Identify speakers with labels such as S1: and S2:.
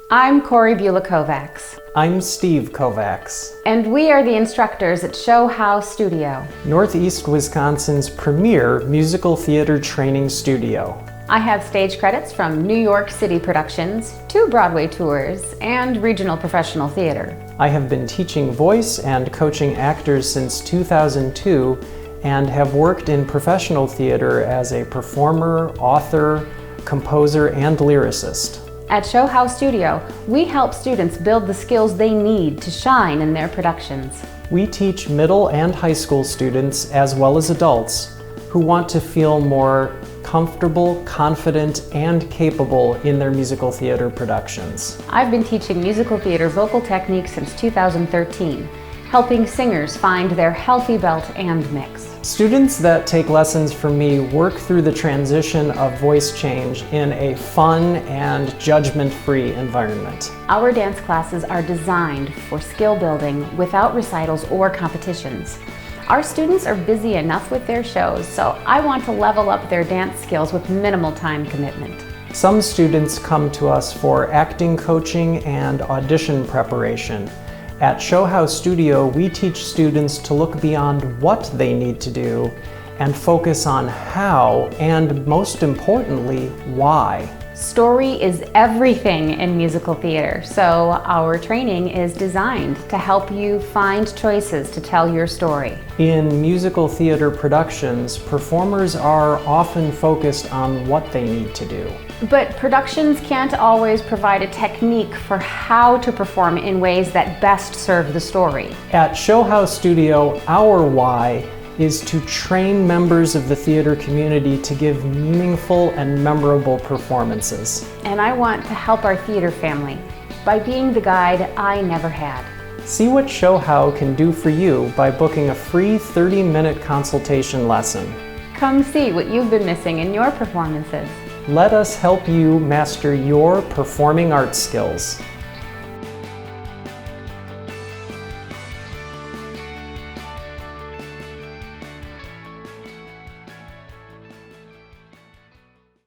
S1: I'm Corey Bula-Kovacs.
S2: I'm Steve Kovacs.
S1: And we are the instructors at Show How Studio,
S2: Northeast Wisconsin's premier musical theater training studio.
S1: I have stage credits from New York City productions, 2 Broadway tours, and regional professional theater.
S2: I have been teaching voice and coaching actors since 2002 and have worked in professional theater as a performer, author, composer, and lyricist.
S1: At Show How Studio, we help students build the skills they need to shine in their productions.
S2: We teach middle and high school students, as well as adults, who want to feel more comfortable, confident, and capable in their musical theater productions.
S1: I've been teaching musical theater vocal techniques since 2013, helping singers find their healthy belt and mix.
S2: Students that take lessons from me work through the transition of voice change in a fun and judgment-free environment.
S1: Our dance classes are designed for skill building without recitals or competitions. Our students are busy enough with their shows, so I want to level up their dance skills with minimal time commitment.
S2: Some students come to us for acting coaching and audition preparation. At Show How Studio, we teach students to look beyond what they need to do and focus on how, and most importantly, why.
S1: Story is everything in musical theater, so our training is designed to help you find choices to tell your story.
S2: In musical theater productions, performers are often focused on what they need to do.
S1: But productions can't always provide a technique for how to perform in ways that best serve the story.
S2: At Show How Studio, our why is to train members of the theater community to give meaningful and memorable performances.
S1: And I want to help our theater family by being the guide I never had.
S2: See what Show How can do for you by booking a free 30-minute consultation lesson.
S1: Come see what you've been missing in your performances.
S2: Let us help you master your performing arts skills.